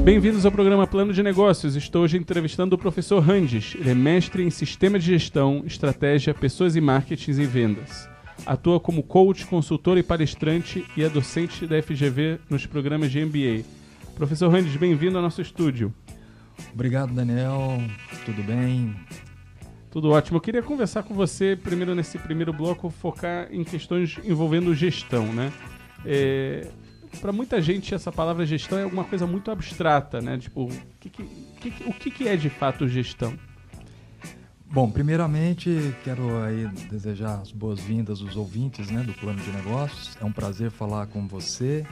Bem-vindos ao programa Plano de Negócios. Estou hoje entrevistando o professor Randes. Ele é mestre em Sistema de Gestão, Estratégia, Pessoas e Marketing e Vendas. Atua como coach, consultor e palestrante e é docente da FGV nos programas de MBA. Professor Randes, bem-vindo ao nosso estúdio. Obrigado, Daniel. Tudo bem? Tudo ótimo. Eu queria conversar com você, primeiro nesse primeiro bloco, focar em questões envolvendo gestão, né? Para muita gente, essa palavra gestão é alguma coisa muito abstrata, né? Tipo, o que é de fato gestão? Bom, primeiramente, quero aí desejar as boas-vindas aos ouvintes, né, do Plano de Negócios. É um prazer falar com você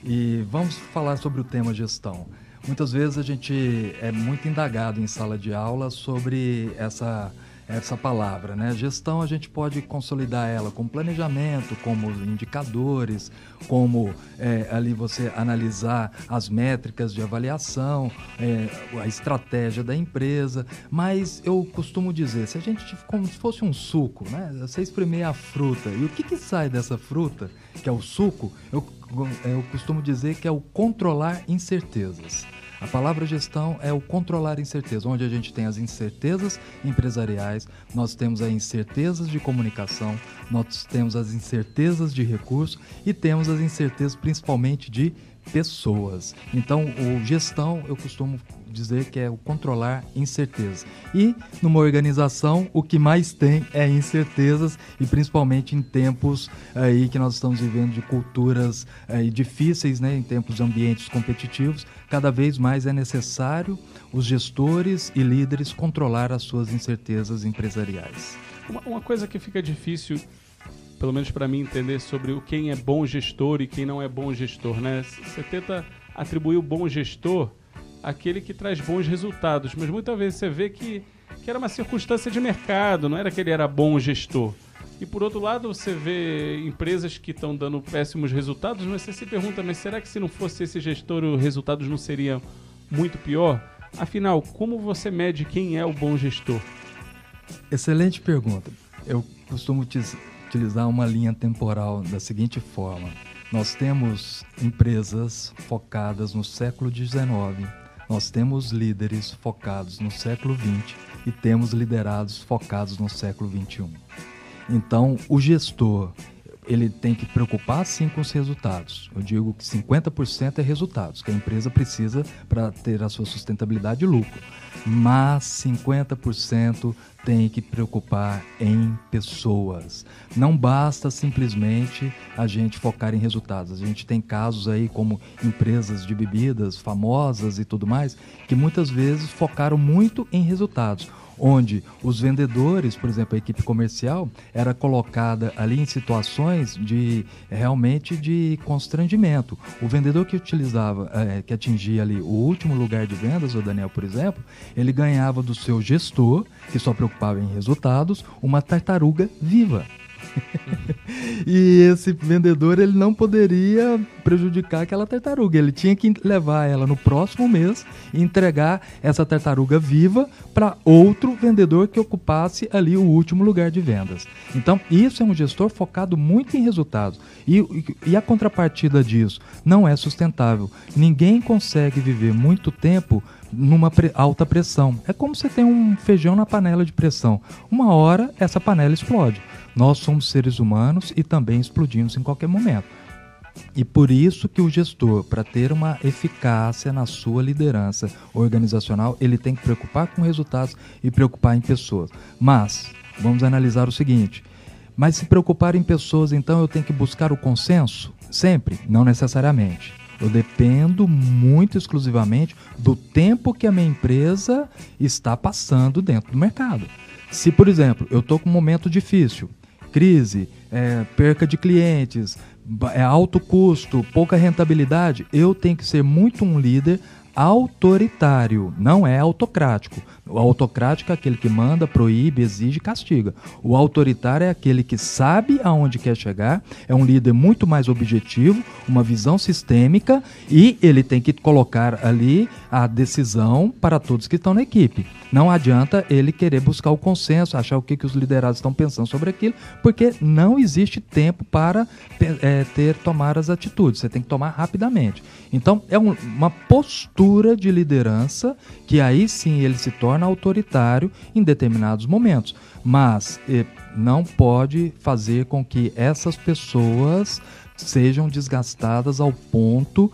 e vamos falar sobre o tema gestão. Muitas vezes a gente é muito indagado em sala de aula sobre essa palavra, né? Gestão, a gente pode consolidar ela com planejamento, como indicadores, como ali você analisar as métricas de avaliação, a estratégia da empresa, mas eu costumo dizer, se a gente, como se fosse um suco, né? Você espremer a fruta, e o que sai dessa fruta, que é o suco, eu costumo dizer que é o controlar incertezas. A palavra gestão é o controlar incerteza, onde a gente tem as incertezas empresariais, nós temos as incertezas de comunicação, nós temos as incertezas de recursos e temos as incertezas principalmente de pessoas. Então, o gestão, eu costumo dizer que é o controlar incertezas. E, numa organização, o que mais tem é incertezas, e principalmente em tempos aí que nós estamos vivendo de culturas difíceis, né, em tempos de ambientes competitivos, cada vez mais é necessário os gestores e líderes controlar as suas incertezas empresariais. Uma coisa que fica difícil, pelo menos para mim, entender sobre quem é bom gestor e quem não é bom gestor, né? Você tenta atribuir o bom gestor àquele que traz bons resultados, mas muitas vezes você vê que era uma circunstância de mercado, não era que ele era bom gestor. E por outro lado, você vê empresas que estão dando péssimos resultados, mas você se pergunta, mas será que se não fosse esse gestor, os resultados não seriam muito pior? Afinal, como você mede quem é o bom gestor? Excelente pergunta. Eu costumo utilizar uma linha temporal da seguinte forma. Nós temos empresas focadas no século XIX, nós temos líderes focados no século XX e temos liderados focados no século XXI. Então, o gestor, ele tem que preocupar sim com os resultados. Eu digo que 50% é resultados, que a empresa precisa para ter a sua sustentabilidade e lucro. Mas 50% tem que preocupar em pessoas. Não basta simplesmente a gente focar em resultados. A gente tem casos aí como empresas de bebidas famosas e tudo mais, que muitas vezes focaram muito em resultados, onde os vendedores, por exemplo, a equipe comercial, era colocada ali em situações realmente de constrangimento. O vendedor que que atingia ali o último lugar de vendas, o Daniel, por exemplo, ele ganhava do seu gestor, que só preocupava em resultados, uma tartaruga viva. E esse vendedor, ele não poderia prejudicar aquela tartaruga, ele tinha que levar ela no próximo mês e entregar essa tartaruga viva para outro vendedor que ocupasse ali o último lugar de vendas. Então, isso é um gestor focado muito em resultados. E a contrapartida disso não é sustentável. Ninguém consegue viver muito tempo numa alta pressão. É como você tem um feijão na panela de pressão. Uma hora, essa panela explode. Nós somos seres humanos e também explodimos em qualquer momento. E por isso que o gestor, para ter uma eficácia na sua liderança organizacional, ele tem que preocupar com resultados e preocupar em pessoas. Mas, vamos analisar o seguinte, mas se preocupar em pessoas, então eu tenho que buscar o consenso? Sempre? Não necessariamente. Eu dependo muito exclusivamente do tempo que a minha empresa está passando dentro do mercado. Se, por exemplo, eu estou com um momento difícil, crise, perca de clientes, alto custo, pouca rentabilidade, eu tenho que ser muito um líder autoritário, não é autocrático. O autocrático é aquele que manda, proíbe, exige, castiga. O autoritário é aquele que sabe aonde quer chegar, é um líder muito mais objetivo, uma visão sistêmica, e ele tem que colocar ali a decisão para todos que estão na equipe. Não adianta ele querer buscar o consenso, achar o que os liderados estão pensando sobre aquilo, porque não existe tempo para tomar as atitudes. Você tem que tomar rapidamente. Então, é uma postura de liderança que aí sim ele se torna autoritário em determinados momentos. Mas não pode fazer com que essas pessoas sejam desgastadas ao ponto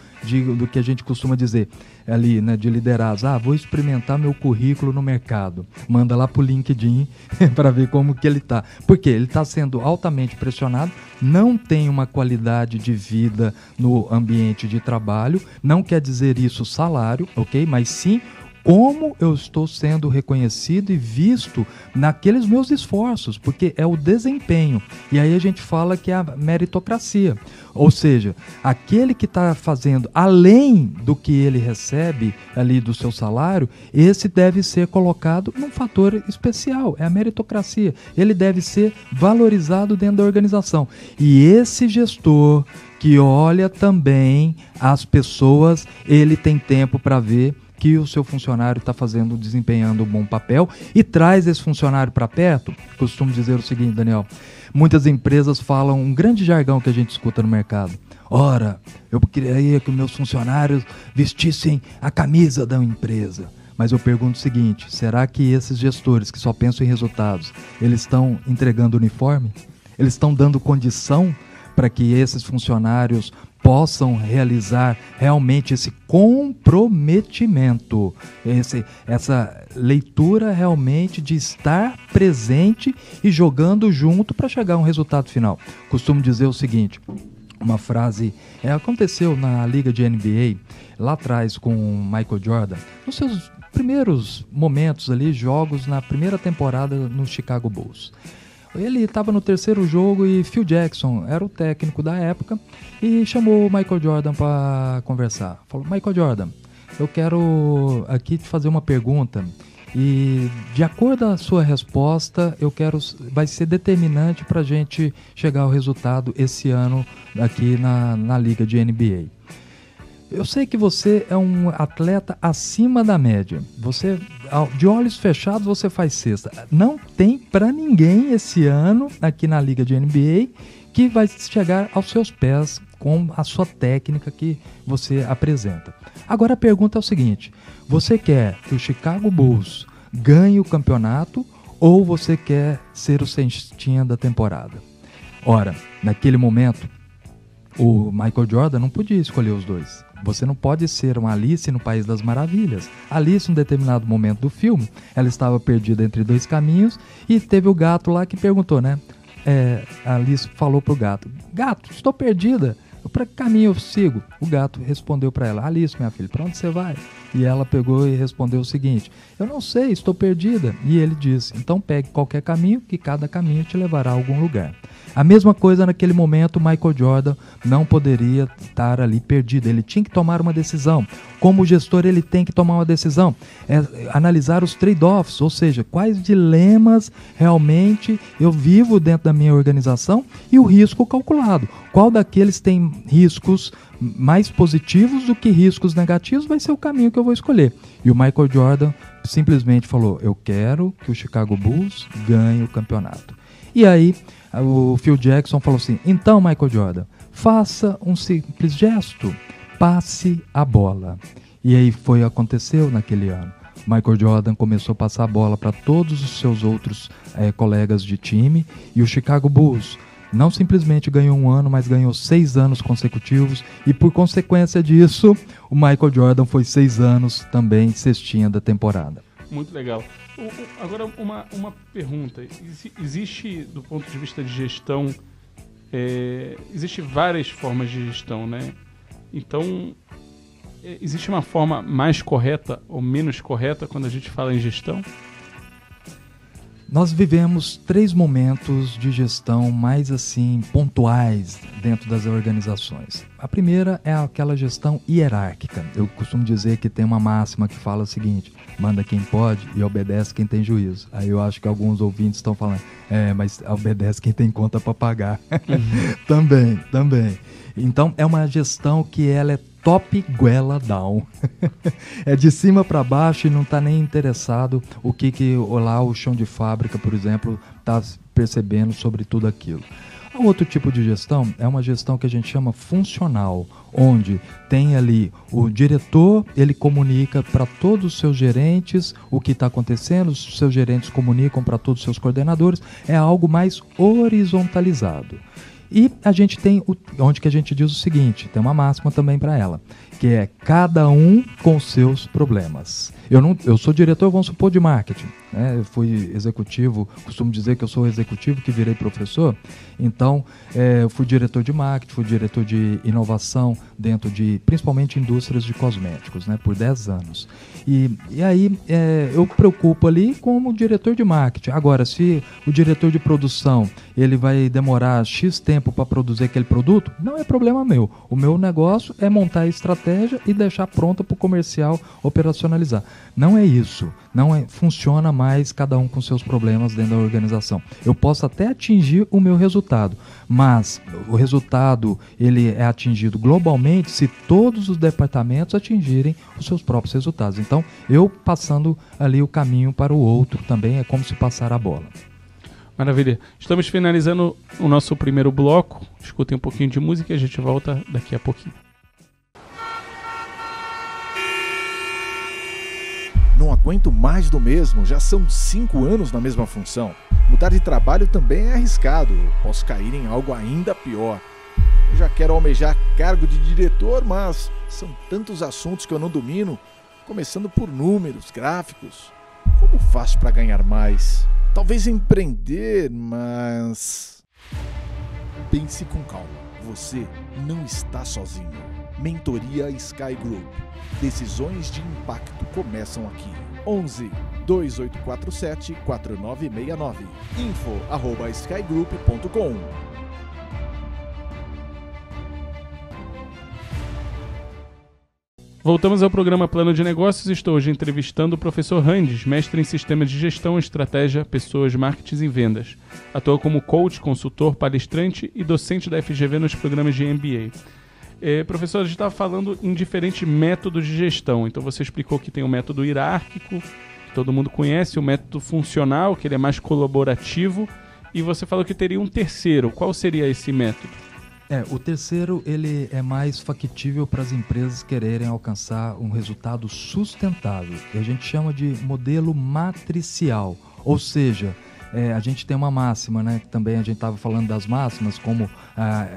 do que a gente costuma dizer ali, né, de liderados. Vou experimentar meu currículo no mercado. Manda lá pro LinkedIn para ver como que ele tá. Porque ele está sendo altamente pressionado, não tem uma qualidade de vida no ambiente de trabalho, não quer dizer isso salário, ok? Mas sim como eu estou sendo reconhecido e visto naqueles meus esforços, porque é o desempenho. E aí a gente fala que é a meritocracia. Ou seja, aquele que está fazendo além do que ele recebe ali do seu salário, esse deve ser colocado num fator especial, é a meritocracia. Ele deve ser valorizado dentro da organização. E esse gestor que olha também as pessoas, ele tem tempo para ver que o seu funcionário está desempenhando um bom papel e traz esse funcionário para perto. Costumo dizer o seguinte, Daniel, muitas empresas falam um grande jargão que a gente escuta no mercado. Ora, eu queria que meus funcionários vestissem a camisa da empresa. Mas eu pergunto o seguinte, será que esses gestores que só pensam em resultados, eles estão entregando uniforme? Eles estão dando condição para que esses funcionários possam realizar realmente esse comprometimento, essa leitura realmente de estar presente e jogando junto para chegar a um resultado final. Costumo dizer o seguinte, uma frase, aconteceu na liga de NBA, lá atrás com o Michael Jordan, nos seus primeiros momentos ali, jogos na primeira temporada no Chicago Bulls. Ele estava no terceiro jogo e Phil Jackson era o técnico da época e chamou o Michael Jordan para conversar. Falou, Michael Jordan, eu quero aqui te fazer uma pergunta e de acordo com a sua resposta, vai ser determinante para a gente chegar ao resultado esse ano aqui na liga de NBA. Eu sei que você é um atleta acima da média. Você, de olhos fechados, você faz cesta. Não tem para ninguém esse ano aqui na Liga de NBA que vai chegar aos seus pés com a sua técnica que você apresenta. Agora a pergunta é o seguinte, você quer que o Chicago Bulls ganhe o campeonato ou você quer ser o cestinha da temporada? Ora, naquele momento, o Michael Jordan não podia escolher os dois. Você não pode ser uma Alice no País das Maravilhas. Alice, em um determinado momento do filme, ela estava perdida entre dois caminhos e teve o gato lá que perguntou, né? A Alice falou pro gato, gato, estou perdida, para que caminho eu sigo? O gato respondeu para ela, Alice, minha filha, para onde você vai? E ela pegou e respondeu o seguinte, eu não sei, estou perdida. E ele disse, então pegue qualquer caminho, que cada caminho te levará a algum lugar. A mesma coisa naquele momento, Michael Jordan não poderia estar ali perdido, ele tinha que tomar uma decisão. Como gestor, ele tem que tomar uma decisão, analisar os trade-offs, ou seja, quais dilemas realmente eu vivo dentro da minha organização e o risco calculado. Qual daqueles tem riscos mais positivos do que riscos negativos vai ser o caminho que eu vou escolher. E o Michael Jordan simplesmente falou, eu quero que o Chicago Bulls ganhe o campeonato. E aí, o Phil Jackson falou assim, então Michael Jordan, faça um simples gesto, passe a bola. E aí aconteceu naquele ano. Michael Jordan começou a passar a bola para todos os seus outros colegas de time e o Chicago Bulls não simplesmente ganhou um ano, mas ganhou 6 anos consecutivos e por consequência disso, o Michael Jordan foi 6 anos também cestinha da temporada. Muito legal. Agora, uma pergunta. Existe, do ponto de vista de gestão, existe várias formas de gestão, né? Então, existe uma forma mais correta ou menos correta quando a gente fala em gestão? Nós vivemos 3 momentos de gestão mais assim pontuais dentro das organizações. A primeira é aquela gestão hierárquica. Eu costumo dizer que tem uma máxima que fala o seguinte, manda quem pode e obedece quem tem juízo. Aí eu acho que alguns ouvintes estão falando, mas obedece quem tem conta para pagar. Também. Então é uma gestão que ela é top goela down. É de cima para baixo e não está nem interessado o que lá o chão de fábrica, por exemplo, está percebendo sobre tudo aquilo. Outro tipo de gestão é uma gestão que a gente chama funcional, onde tem ali o diretor, ele comunica para todos os seus gerentes o que está acontecendo, os seus gerentes comunicam para todos os seus coordenadores, é algo mais horizontalizado. E a gente tem, onde que a gente diz o seguinte, tem uma máxima também para ela, que é cada um com seus problemas. Eu sou diretor, vamos supor, de marketing, né? Eu fui executivo, costumo dizer que eu sou executivo que virei professor, então eu fui diretor de marketing, fui diretor de inovação dentro de, principalmente, indústrias de cosméticos, né, por 10 anos. E aí eu preocupo ali como diretor de marketing. Agora, se o diretor de produção ele vai demorar X tempo para produzir aquele produto, não é problema meu. O meu negócio é montar a estratégia e deixar pronta para o comercial operacionalizar. Não é isso. Funciona mais cada um com seus problemas dentro da organização. Eu posso até atingir o meu resultado, mas o resultado ele é atingido globalmente se todos os departamentos atingirem os seus próprios resultados. Então, eu passando ali o caminho para o outro também é como se passar a bola. Maravilha. Estamos finalizando o nosso primeiro bloco. Escutem um pouquinho de música e a gente volta daqui a pouquinho. Não aguento mais do mesmo, já são 5 anos na mesma função. Mudar de trabalho também é arriscado, posso cair em algo ainda pior. Eu já quero almejar cargo de diretor, mas são tantos assuntos que eu não domino, começando por números, gráficos. Como faço para ganhar mais? Talvez empreender, mas... Pense com calma, você não está sozinho. Mentoria Sky Group. Decisões de impacto começam aqui. 11 2847 4969. info@skygroup.com. Voltamos ao programa Plano de Negócios. Estou hoje entrevistando o professor Randes, mestre em Sistemas de Gestão, Estratégia, Pessoas, Marketing e Vendas. Atua como coach, consultor, palestrante e docente da FGV nos programas de MBA. Professor, a gente estava falando em diferentes métodos de gestão. Então você explicou que tem o método hierárquico, que todo mundo conhece, o método funcional, que ele é mais colaborativo, e você falou que teria um terceiro. Qual seria esse método? O terceiro ele é mais factível para as empresas quererem alcançar um resultado sustentável, que a gente chama de modelo matricial, ou seja, a gente tem uma máxima, né? Também a gente estava falando das máximas, como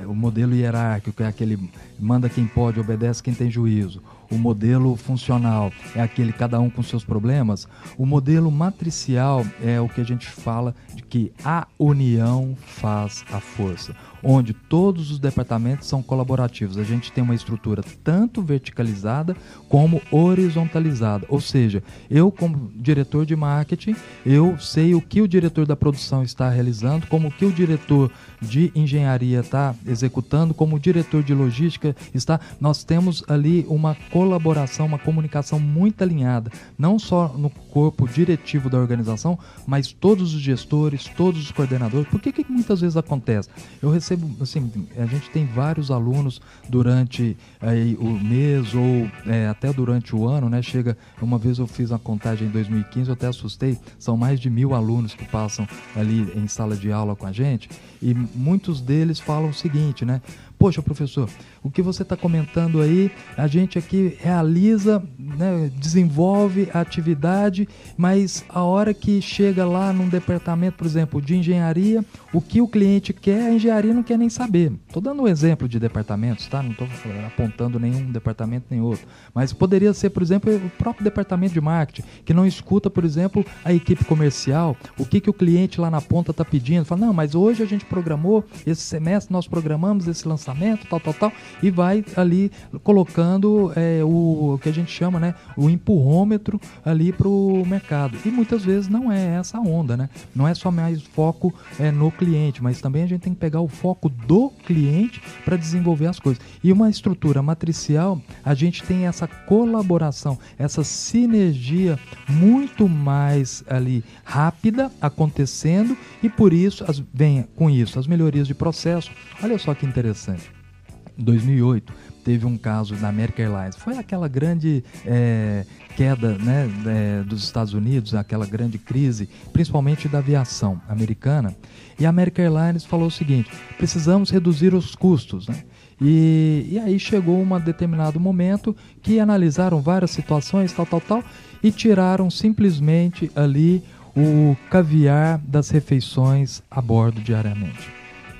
o modelo hierárquico, que é aquele manda quem pode, obedece quem tem juízo. O modelo funcional é aquele cada um com seus problemas. O modelo matricial é o que a gente fala de que a união faz a força, onde todos os departamentos são colaborativos. A gente tem uma estrutura tanto verticalizada como horizontalizada. Ou seja, eu como diretor de marketing, eu sei o que o diretor da produção está realizando, como o que o diretor de engenharia está executando, como o diretor de logística está. Nós temos ali uma colaboração, uma comunicação muito alinhada, não só no corpo diretivo da organização, mas todos os gestores, todos os coordenadores. Por que muitas vezes acontece? Eu recebo, assim, a gente tem vários alunos durante aí, o mês ou até durante o ano, né? Chega, uma vez eu fiz uma contagem em 2015, eu até assustei, são mais de 1.000 alunos que passam ali em sala de aula com a gente, e muitos deles falam o seguinte, né? Poxa, professor, o que você está comentando aí, a gente aqui realiza, né, desenvolve a atividade, mas a hora que chega lá num departamento, por exemplo, de engenharia, o que o cliente quer, a engenharia não quer nem saber. Estou dando um exemplo de departamentos, tá? Não estou apontando nenhum departamento nem outro. Mas poderia ser, por exemplo, o próprio departamento de marketing, que não escuta, por exemplo, a equipe comercial, o que o cliente lá na ponta está pedindo. Fala, não, mas hoje a gente programou, esse semestre nós programamos esse lançamento, tal, e vai ali colocando o que a gente chama, né, o empurrômetro ali para o mercado. E muitas vezes não é essa onda, né? Não é só mais foco no cliente, mas também a gente tem que pegar o foco do cliente para desenvolver as coisas. E uma estrutura matricial, a gente tem essa colaboração, essa sinergia muito mais ali rápida acontecendo, e por isso vem com isso as melhorias de processo. Olha só que interessante. Em 2008, teve um caso da American Airlines. Foi aquela grande queda, né, dos Estados Unidos, aquela grande crise, principalmente da aviação americana. E a American Airlines falou o seguinte: precisamos reduzir os custos, né? E aí chegou um determinado momento que analisaram várias situações, tal, e tiraram simplesmente ali o caviar das refeições a bordo diariamente.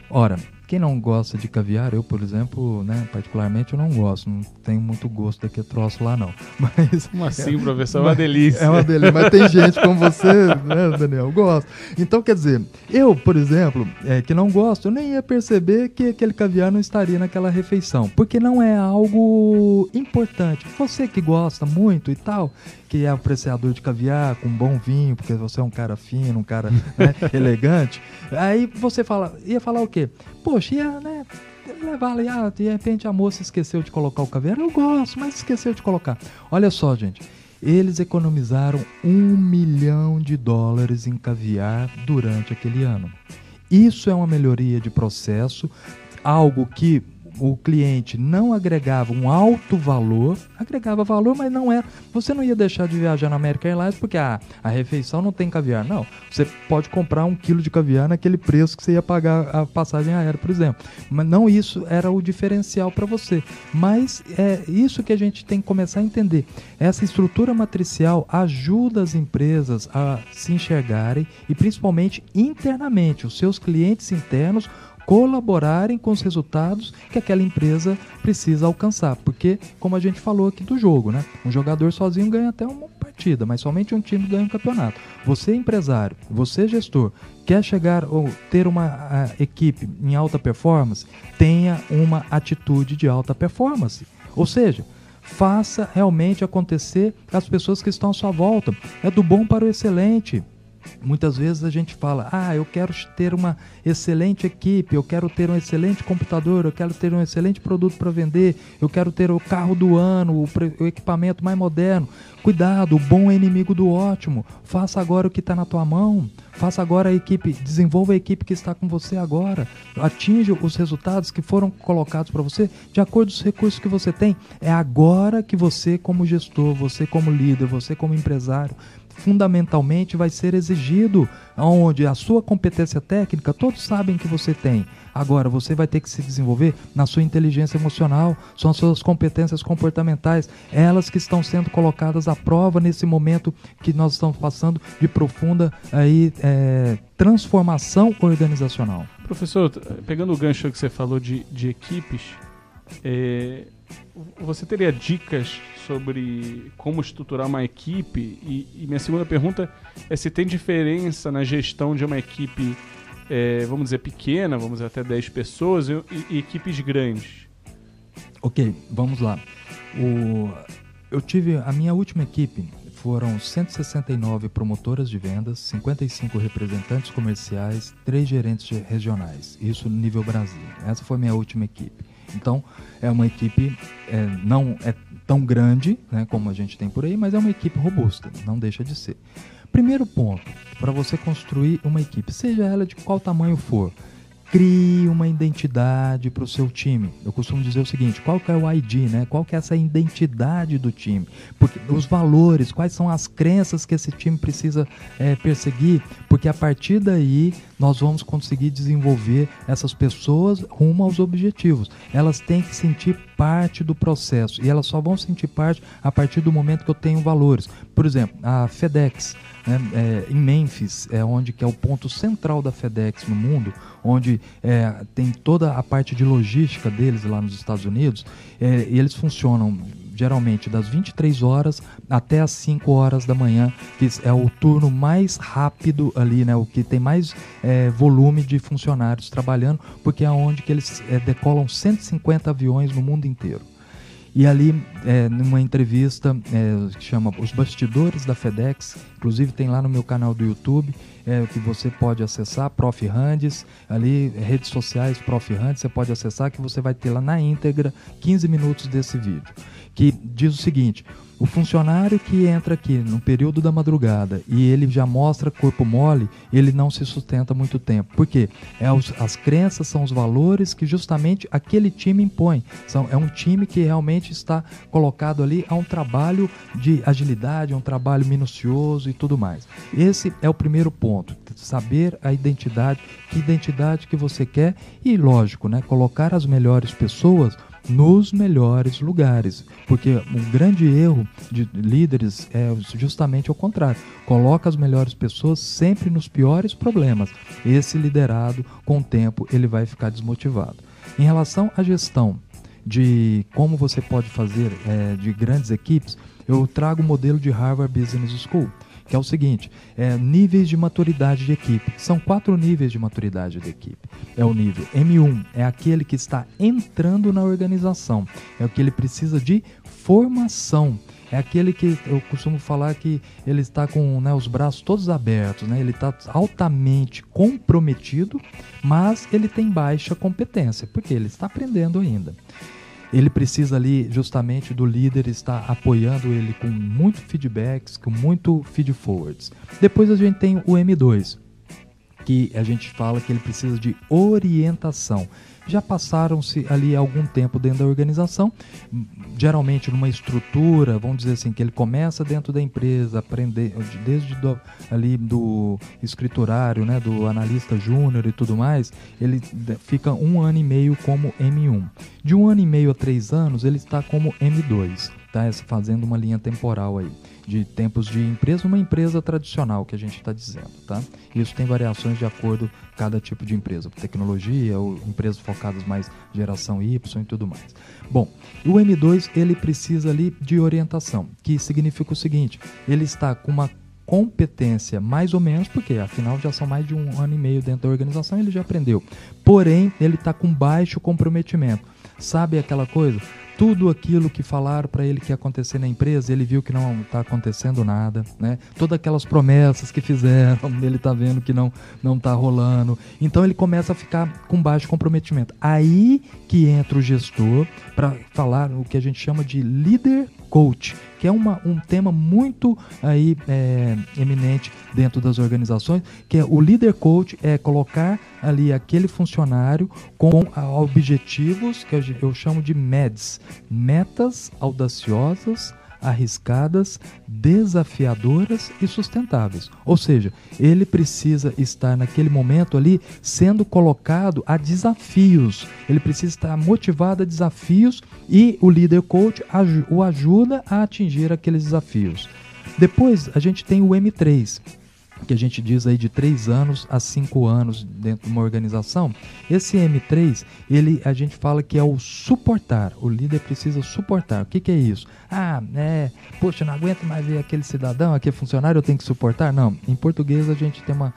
Ora, quem não gosta de caviar, eu, por exemplo, né, particularmente, eu não gosto, não tenho muito gosto daquele troço lá, não. Mas, como assim, professor? É uma delícia. É uma delícia, mas tem gente como você, né, Daniel, gosta. Então, quer dizer, eu, por exemplo, que não gosto, eu nem ia perceber que aquele caviar não estaria naquela refeição, porque não é algo importante. Você que gosta muito e tal, que é apreciador de caviar, com bom vinho, porque você é um cara fino, um cara, né, elegante, aí você ia falar o quê? Poxa, ia, né, levar ali, de repente a moça esqueceu de colocar o caviar. Eu gosto, mas esqueceu de colocar. Olha só, gente, eles economizaram $1 milhão em caviar durante aquele ano. Isso é uma melhoria de processo, algo que o cliente não agregava um alto valor, agregava valor, mas não era. Você não ia deixar de viajar na American Airlines porque a refeição não tem caviar. Não, você pode comprar 1 quilo de caviar naquele preço que você ia pagar a passagem aérea, por exemplo. Mas não isso era o diferencial para você. Mas é isso que a gente tem que começar a entender. Essa estrutura matricial ajuda as empresas a se enxergarem e principalmente internamente, os seus clientes internos colaborarem com os resultados que aquela empresa precisa alcançar. Porque, como a gente falou aqui do jogo, né? Um jogador sozinho ganha até uma partida, mas somente um time ganha um campeonato. Você, empresário, você, gestor, quer chegar ou ter uma equipe em alta performance, tenha uma atitude de alta performance. Ou seja, faça realmente acontecer as pessoas que estão à sua volta. É do bom para o excelente. Muitas vezes a gente fala, eu quero ter uma excelente equipe, eu quero ter um excelente computador, eu quero ter um excelente produto para vender, eu quero ter o carro do ano, o equipamento mais moderno. Cuidado, o bom é inimigo do ótimo. Faça agora o que está na tua mão. Faça agora a equipe, desenvolva a equipe que está com você agora. Atinja os resultados que foram colocados para você de acordo com os recursos que você tem. É agora que você, como gestor, você como líder, você como empresário, fundamentalmente vai ser exigido, onde a sua competência técnica todos sabem que você tem. Agora você vai ter que se desenvolver na sua inteligência emocional, são as suas competências comportamentais, elas que estão sendo colocadas à prova nesse momento que nós estamos passando de profunda transformação organizacional. Professor, pegando o gancho que você falou de equipes, você teria dicas sobre como estruturar uma equipe? E minha segunda pergunta é se tem diferença na gestão de uma equipe, vamos dizer, pequena, vamos dizer, até 10 pessoas, e equipes grandes. Ok, vamos lá. Eu tive a minha última equipe, foram 169 promotoras de vendas, 55 representantes comerciais, 3 gerentes regionais, isso no nível Brasil. Essa foi a minha última equipe. Então, é uma equipe, não é tão grande, né, como a gente tem por aí, mas é uma equipe robusta, não deixa de ser. Primeiro ponto, para você construir uma equipe, seja ela de qual tamanho for, crie uma identidade para o seu time. Eu costumo dizer o seguinte, qual que é o ID, né? Qual que é essa identidade do time? Porque os valores, quais são as crenças que esse time precisa perseguir? Porque a partir daí nós vamos conseguir desenvolver essas pessoas rumo aos objetivos. Elas têm que sentir parte do processo e elas só vão sentir parte a partir do momento que eu tenho valores. Por exemplo, a FedEx, em Memphis, onde que é o ponto central da FedEx no mundo, onde tem toda a parte de logística deles lá nos Estados Unidos, e eles funcionam geralmente das 23 horas até as 5 horas da manhã, que é o turno mais rápido ali, né, o que tem mais volume de funcionários trabalhando, porque é onde que eles decolam 150 aviões no mundo inteiro. E ali numa entrevista que chama Os Bastidores da FedEx, inclusive tem lá no meu canal do YouTube, que você pode acessar, Prof. Randes, ali, redes sociais, Prof. Randes, você pode acessar, que você vai ter lá na íntegra 15 minutos desse vídeo, que diz o seguinte: o funcionário que entra aqui no período da madrugada e ele já mostra corpo mole, ele não se sustenta muito tempo. Por quê? As crenças, são os valores que justamente aquele time impõe. É um time que realmente está colocado ali a um trabalho de agilidade, a um trabalho minucioso e tudo mais. Esse é o primeiro ponto, saber a identidade, que identidade que você quer e, lógico, né, colocar as melhores pessoas nos melhores lugares, porque um grande erro de líderes é justamente o contrário, coloca as melhores pessoas sempre nos piores problemas. Esse liderado, com o tempo, ele vai ficar desmotivado. Em relação à gestão de como você pode fazer de grandes equipes, eu trago o modelo de Harvard Business School, que é o seguinte: níveis de maturidade de equipe. São 4 níveis de maturidade da equipe. É o nível M1, é aquele que está entrando na organização, é o que ele precisa de formação. É aquele que eu costumo falar que ele está com, né, os braços todos abertos, né? Ele está altamente comprometido, mas ele tem baixa competência, porque ele está aprendendo ainda. Ele precisa ali justamente do líder estar apoiando ele com muito feedbacks, com muito feed forwards. Depois a gente tem o M2, que a gente fala que ele precisa de orientação. Já passaram-se ali algum tempo dentro da organização, geralmente numa estrutura, vamos dizer assim, que ele começa dentro da empresa, aprender desde ali do escriturário, né, do analista júnior e tudo mais, ele fica 1 ano e meio como M1. De 1 ano e meio a 3 anos, ele está como M2, tá? Fazendo uma linha temporal aí, de tempos de empresa, uma empresa tradicional que a gente está dizendo, tá? Isso tem variações de acordo com cada tipo de empresa, tecnologia, ou empresas focadas mais geração Y e tudo mais. Bom, o M2 ele precisa ali de orientação, que significa o seguinte: ele está com uma competência mais ou menos, porque afinal já são mais de 1 ano e meio dentro da organização, ele já aprendeu. Porém, ele está com baixo comprometimento. Sabe aquela coisa? Tudo aquilo que falaram para ele que ia acontecer na empresa, ele viu que não está acontecendo nada, né? Todas aquelas promessas que fizeram, ele está vendo que não está rolando. Então ele começa a ficar com baixo comprometimento. Aí que entra o gestor para falar o que a gente chama de líder coach, que é um tema muito aí, eminente dentro das organizações, que é o líder coach, é colocar ali aquele funcionário com objetivos que eu chamo de MEDs, metas audaciosas, arriscadas, desafiadoras e sustentáveis. Ou seja, ele precisa estar naquele momento ali sendo colocado a desafios, ele precisa estar motivado a desafios e o líder coach o ajuda a atingir aqueles desafios. Depois a gente tem o M3, que a gente diz aí de 3 anos a 5 anos dentro de uma organização. Esse M3, a gente fala que é o suportar. O líder precisa suportar. O que é isso? Poxa, não aguento mais ver aquele cidadão, aquele funcionário, eu tenho que suportar? Não, em português a gente tem uma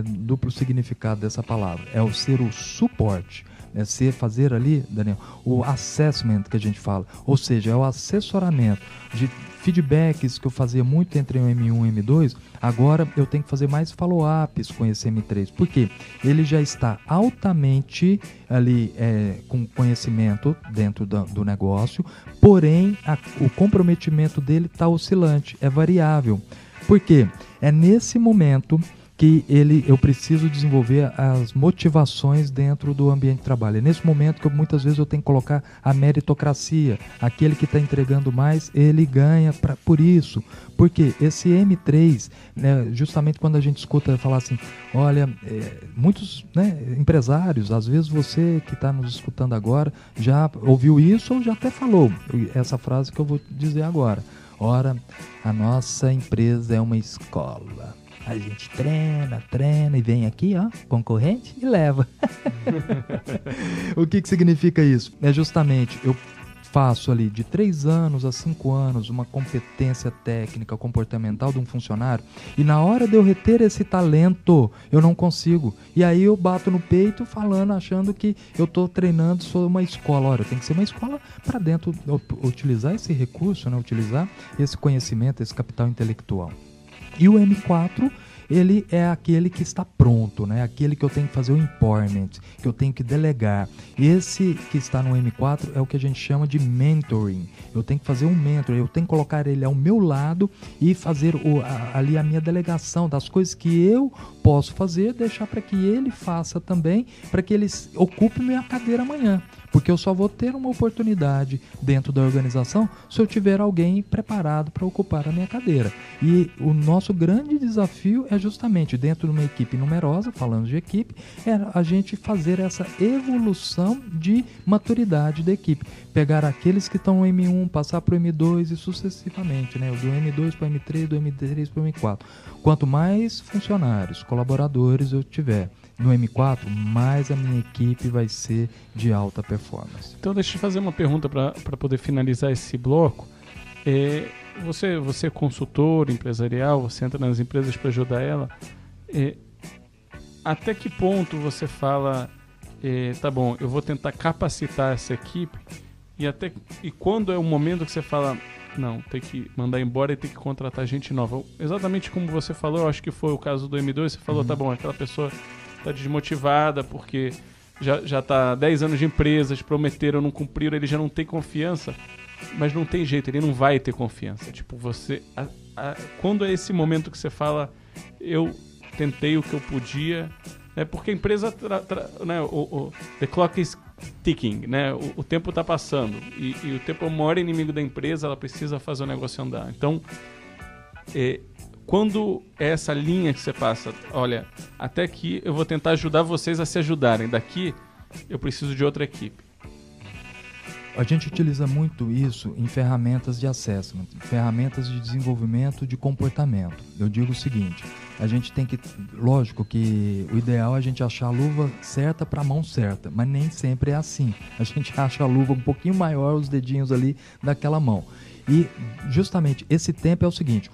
duplo significado dessa palavra. É o ser o suporte. É fazer ali, Daniel, o assessment que a gente fala. Ou seja, é o assessoramento de feedbacks que eu fazia muito entre o M1 e o M2, agora eu tenho que fazer mais follow-ups com esse M3. Por quê? Ele já está altamente ali com conhecimento dentro do negócio, porém o comprometimento dele está oscilante, é variável. Por quê? É nesse momento que eu preciso desenvolver as motivações dentro do ambiente de trabalho. É nesse momento que muitas vezes eu tenho que colocar a meritocracia. Aquele que está entregando mais, ele ganha por isso. Porque esse M3, né, justamente quando a gente escuta falar assim, olha, muitos, né, empresários, às vezes você que está nos escutando agora, já ouviu isso ou já até falou essa frase que eu vou dizer agora. Ora, a nossa empresa é uma escola. A gente treina e vem aqui, ó, concorrente e leva. O que significa isso? É justamente eu faço ali de 3 anos a 5 anos uma competência técnica, comportamental de um funcionário, e na hora de eu reter esse talento, eu não consigo. E aí eu bato no peito falando, achando que eu estou treinando, sou uma escola. Olha, tem que ser uma escola para dentro, utilizar esse recurso, né? Utilizar esse conhecimento, esse capital intelectual. E o M4, ele é aquele que está pronto, né? Aquele que eu tenho que fazer o empowerment, que eu tenho que delegar. Esse que está no M4 é o que a gente chama de mentoring. Eu tenho que fazer um mentor, eu tenho que colocar ele ao meu lado e fazer ali a minha delegação das coisas que eu posso fazer, deixar para que ele faça também, para que ele ocupe minha cadeira amanhã. Porque eu só vou ter uma oportunidade dentro da organização se eu tiver alguém preparado para ocupar a minha cadeira. E o nosso grande desafio é justamente, dentro de uma equipe numerosa, falando de equipe, é a gente fazer essa evolução de maturidade da equipe. Pegar aqueles que estão no M1, passar para o M2 e sucessivamente, né? Do M2 para o M3, do M3 para o M4. Quanto mais funcionários, colaboradores eu tiver no M4, mais a minha equipe vai ser de alta performance. Então deixa eu fazer uma pergunta para poder finalizar esse bloco. Você é consultor empresarial, você entra nas empresas para ajudar ela. Até que ponto você fala, tá bom, eu vou tentar capacitar essa equipe, e quando é o momento que você fala, não, tem que mandar embora e tem que contratar gente nova? Exatamente como você falou, eu acho que foi o caso do M2, você falou, tá bom, aquela pessoa está desmotivada porque já está 10 anos de empresas, prometeram, não cumpriram, ele já não tem confiança, mas não tem jeito, ele não vai ter confiança. Tipo, você... quando é esse momento que você fala, eu tentei o que eu podia, né? Porque a empresa... né? The clock is ticking, né? O tempo está passando, e o tempo é o maior inimigo da empresa, ela precisa fazer o negócio andar. Então, quando é essa linha que você passa, olha, até aqui eu vou tentar ajudar vocês a se ajudarem, daqui eu preciso de outra equipe. A gente utiliza muito isso em ferramentas de assessment, ferramentas de desenvolvimento de comportamento. Eu digo o seguinte, a gente tem que, lógico que o ideal é a gente achar a luva certa para a mão certa, mas nem sempre é assim. A gente acha a luva um pouquinho maior, os dedinhos ali daquela mão. E justamente esse tempo é o seguinte,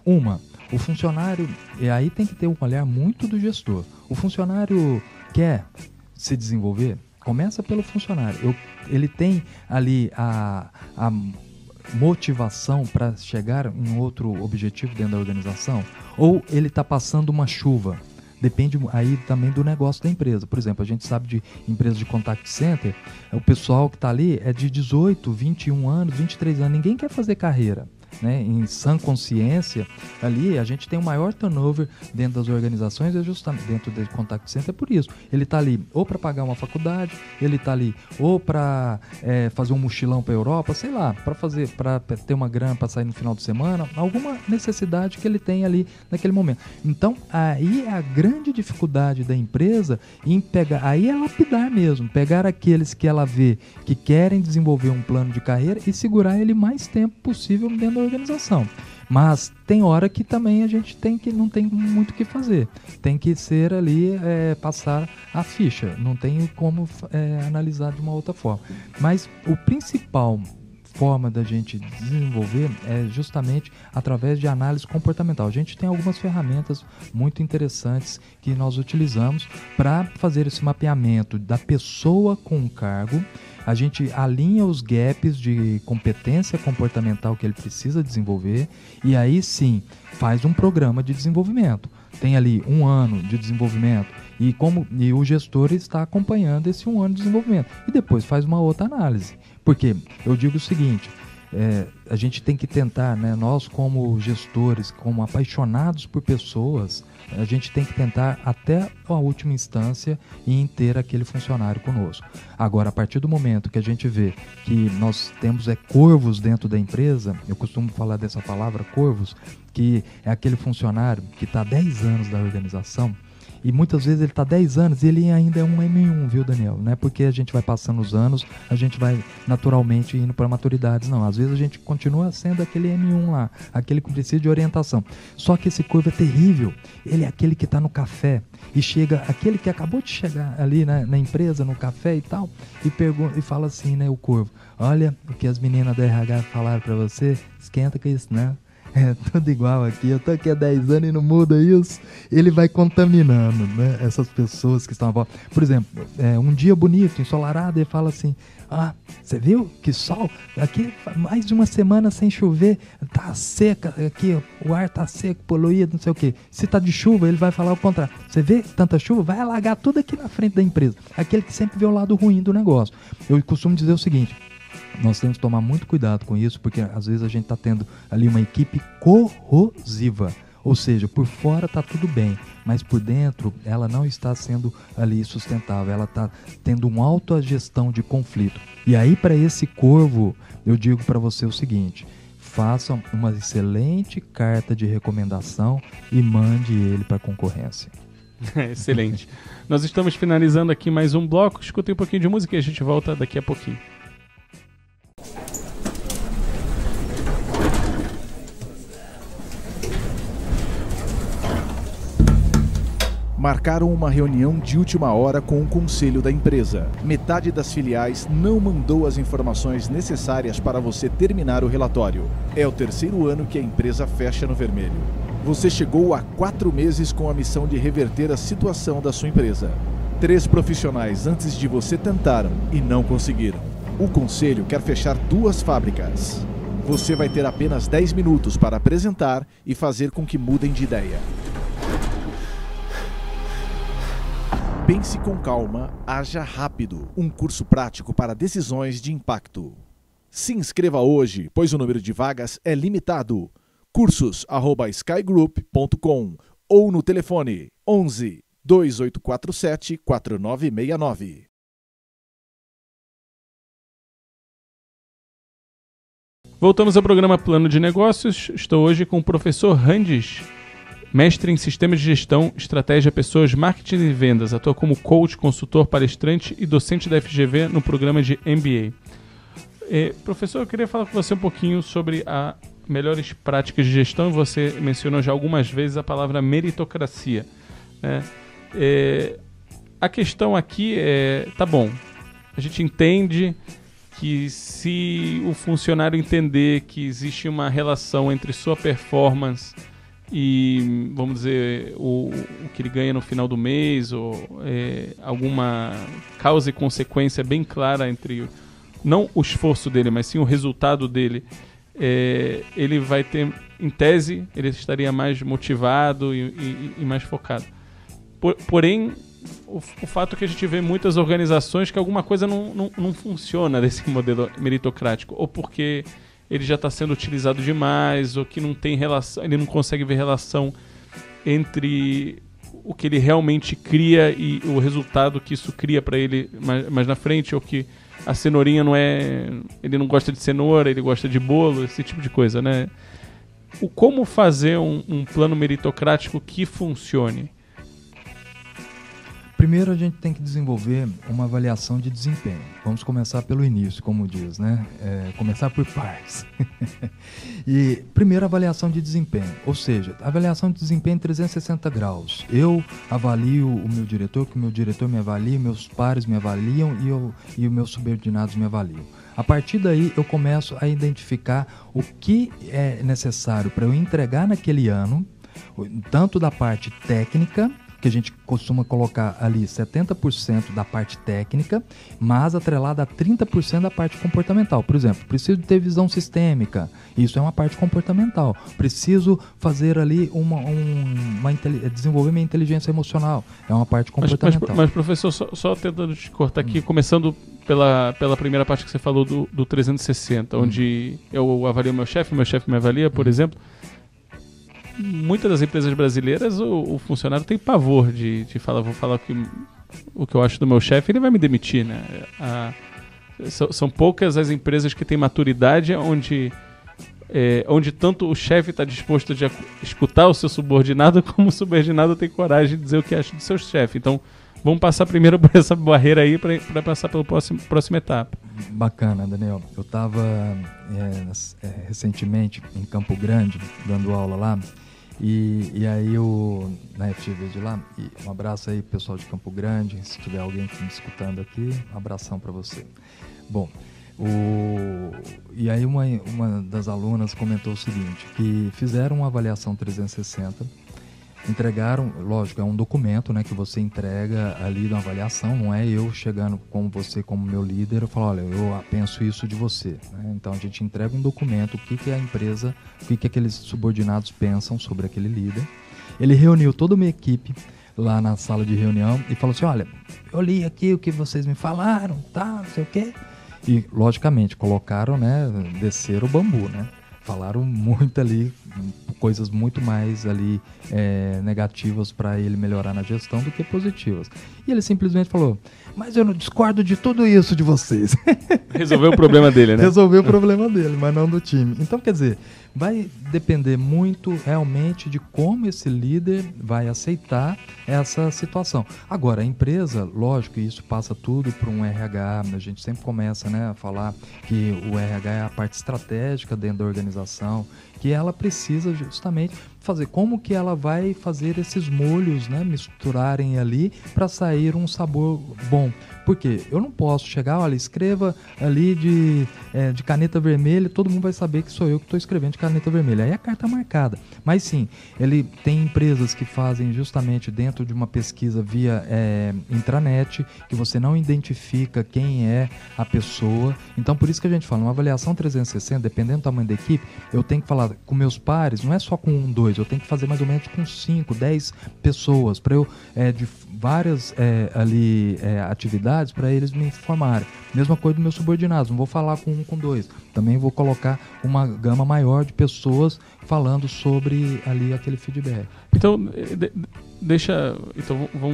o funcionário, e aí tem que ter um olhar muito do gestor. O funcionário quer se desenvolver? Começa pelo funcionário. Ele tem ali a motivação para chegar em outro objetivo dentro da organização? Ou ele está passando uma chuva? Depende aí também do negócio da empresa. Por exemplo, a gente sabe de empresas de contact center, o pessoal que está ali é de 18, 21 anos, 23 anos. Ninguém quer fazer carreira. Né, em sã consciência, ali a gente tem o maior turnover dentro das organizações, é justamente dentro do contact center, é por isso. Ele está ali ou para pagar uma faculdade, ele está ali ou para fazer um mochilão para a Europa, sei lá, para ter uma grana para sair no final de semana, alguma necessidade que ele tem ali naquele momento. Então, aí é a grande dificuldade da empresa em pegar, aí é lapidar mesmo, pegar aqueles que ela vê que querem desenvolver um plano de carreira e segurar ele mais tempo possível dentro da organização. Mas tem hora que também a gente não tem muito o que fazer. Tem que ser ali, passar a ficha. Não tem como analisar de uma outra forma. Mas o principal forma da gente desenvolver é justamente através de análise comportamental. A gente tem algumas ferramentas muito interessantes que nós utilizamos para fazer esse mapeamento da pessoa com o cargo. A gente alinha os gaps de competência comportamental que ele precisa desenvolver e aí sim faz um programa de desenvolvimento. Tem ali 1 ano de desenvolvimento e o gestor está acompanhando esse 1 ano de desenvolvimento e depois faz uma outra análise. Porque eu digo o seguinte, a gente tem que tentar, né, nós como gestores, como apaixonados por pessoas, a gente tem que tentar até a última instância em ter aquele funcionário conosco. Agora, a partir do momento que a gente vê que nós temos corvos dentro da empresa, eu costumo falar dessa palavra corvos, que é aquele funcionário que está há 10 anos na organização E muitas vezes ele está 10 anos e ele ainda é um M1, viu, Daniel? Não é porque a gente vai passando os anos, a gente vai naturalmente indo para maturidades, não. Às vezes a gente continua sendo aquele M1 lá, aquele que precisa de orientação. Só que esse corvo é terrível. Ele é aquele que está no café e chega, aquele que acabou de chegar ali na empresa, no café e tal, e fala assim, né, o corvo: olha, o que as meninas da RH falaram para você, esquenta com isso, né? É tudo igual aqui, eu tô aqui há 10 anos e não muda isso. Ele vai contaminando, né, essas pessoas que estão à volta. Por exemplo, um dia bonito, ensolarado, ele fala assim: ah, você viu que sol? Aqui mais de uma semana sem chover, tá seca aqui, o ar tá seco, poluído, não sei o que. Se tá de chuva, ele vai falar o contrário. Você vê tanta chuva, vai alagar tudo aqui na frente da empresa. Aquele que sempre vê o lado ruim do negócio. Eu costumo dizer o seguinte: nós temos que tomar muito cuidado com isso, porque às vezes a gente está tendo ali uma equipe corrosiva. Ou seja, por fora está tudo bem, mas por dentro ela não está sendo ali sustentável, ela está tendo uma autogestão de conflito. E aí, para esse corvo, eu digo para você o seguinte: faça uma excelente carta de recomendação e mande ele para a concorrência. Excelente. Nós estamos finalizando aqui mais um bloco. Escutem um pouquinho de música e a gente volta daqui a pouquinho. Marcaram uma reunião de última hora com o conselho da empresa. Metade das filiais não mandou as informações necessárias para você terminar o relatório. É o 3º ano que a empresa fecha no vermelho. Você chegou a 4 meses com a missão de reverter a situação da sua empresa. 3 profissionais antes de você tentaram e não conseguiram. O conselho quer fechar 2 fábricas. Você vai ter apenas 10 minutos para apresentar e fazer com que mudem de ideia. Pense com calma, haja rápido. Um curso prático para decisões de impacto. Se inscreva hoje, pois o número de vagas é limitado. cursos@skygroup.com ou no telefone 11 2847 4969. Voltamos ao programa Plano de Negócios. Estou hoje com o professor Randes, mestre em Sistemas de Gestão, Estratégia, Pessoas, Marketing e Vendas. Atua como coach, consultor, palestrante e docente da FGV no programa de MBA. Professor, eu queria falar com você um pouquinho sobre as melhores práticas de gestão. Você mencionou já algumas vezes a palavra meritocracia, né? A questão aqui tá bom, a gente entende que se o funcionário entender que existe uma relação entre sua performance e, vamos dizer, o que ele ganha no final do mês, ou alguma causa e consequência bem clara entre, não o esforço dele, mas sim o resultado dele, ele vai ter, em tese, ele estaria mais motivado e mais focado. Porém, o fato é que a gente vê muitas organizações que alguma coisa não funciona desse modelo meritocrático, ou porque ele já está sendo utilizado demais, ou que não tem relação, ele não consegue ver relação entre o que ele realmente cria e o resultado que isso cria para ele mais na frente, ou que a cenourinha ele não gosta de cenoura, ele gosta de bolo, esse tipo de coisa, né? Como fazer um plano meritocrático que funcione? Primeiro a gente tem que desenvolver uma avaliação de desempenho. Vamos começar pelo início, como diz, né? Começar por partes. E primeiro, avaliação de desempenho. Ou seja, avaliação de desempenho em 360 graus. Eu avalio o meu diretor, que o meu diretor me avalia, meus pares me avaliam e os meus subordinados me avaliam. A partir daí, eu começo a identificar o que é necessário para eu entregar naquele ano, tanto da parte técnica, que a gente costuma colocar ali 70% da parte técnica, mas atrelada a 30% da parte comportamental. Por exemplo, preciso ter visão sistêmica, isso é uma parte comportamental. Preciso fazer ali desenvolver minha inteligência emocional, é uma parte comportamental. Mas professor, só tentando te cortar aqui, começando pela primeira parte que você falou do 360, onde eu avalio meu chefe me avalia, por exemplo. Muitas das empresas brasileiras, o funcionário tem pavor de falar, vou falar o que eu acho do meu chefe, ele vai me demitir, né? São poucas as empresas que têm maturidade onde onde tanto o chefe está disposto a escutar o seu subordinado, como o subordinado tem coragem de dizer o que acha do seu chefe. Então, vamos passar primeiro por essa barreira aí para passar pela próxima etapa. Bacana, Daniel. Eu estava recentemente em Campo Grande, dando aula lá, e aí na FGV de lá, e um abraço aí pessoal de Campo Grande, se tiver alguém me escutando aqui, um abração para você. Bom, e aí uma das alunas comentou o seguinte, que fizeram uma avaliação 360, entregaram, lógico, é um documento, né, que você entrega ali na avaliação, não é eu chegando com você como meu líder, eu falo, olha, eu penso isso de você, né? Então a gente entrega um documento, o que a empresa, o que aqueles subordinados pensam sobre aquele líder. Ele reuniu toda uma equipe lá na sala de reunião e falou assim, olha, eu li aqui o que vocês me falaram, tá, não sei o quê. E, logicamente, colocaram, né, desceram o bambu, né? Falaram muito ali, coisas muito mais ali negativas para ele melhorar na gestão do que positivas. E ele simplesmente falou, mas eu não discordo de tudo isso de vocês. Resolveu o problema dele, né? Resolveu o problema dele, mas não do time. Então, quer dizer, vai depender muito realmente de como esse líder vai aceitar essa situação. Agora, a empresa, lógico, isso passa tudo para um RH, a gente sempre começa, né, a falar que o RH é a parte estratégica dentro da organização, que ela precisa justamente fazer, como que ela vai fazer esses molhos, né, misturarem ali para sair um sabor bom. Porque eu não posso chegar, olha, escreva ali de caneta vermelha, todo mundo vai saber que sou eu que estou escrevendo de caneta vermelha. Aí a carta marcada. Mas sim, ele tem empresas que fazem justamente dentro de uma pesquisa via intranet, que você não identifica quem é a pessoa. Então, por isso que a gente fala, uma avaliação 360, dependendo do tamanho da equipe, eu tenho que falar com meus pares, não é só com 1, 2, eu tenho que fazer mais ou menos com 5, 10 pessoas, para eu, de várias atividades, para eles me informarem. Mesma coisa dos meus subordinados, não vou falar com 1, com 2. Também vou colocar uma gama maior de pessoas falando sobre ali aquele feedback. Então,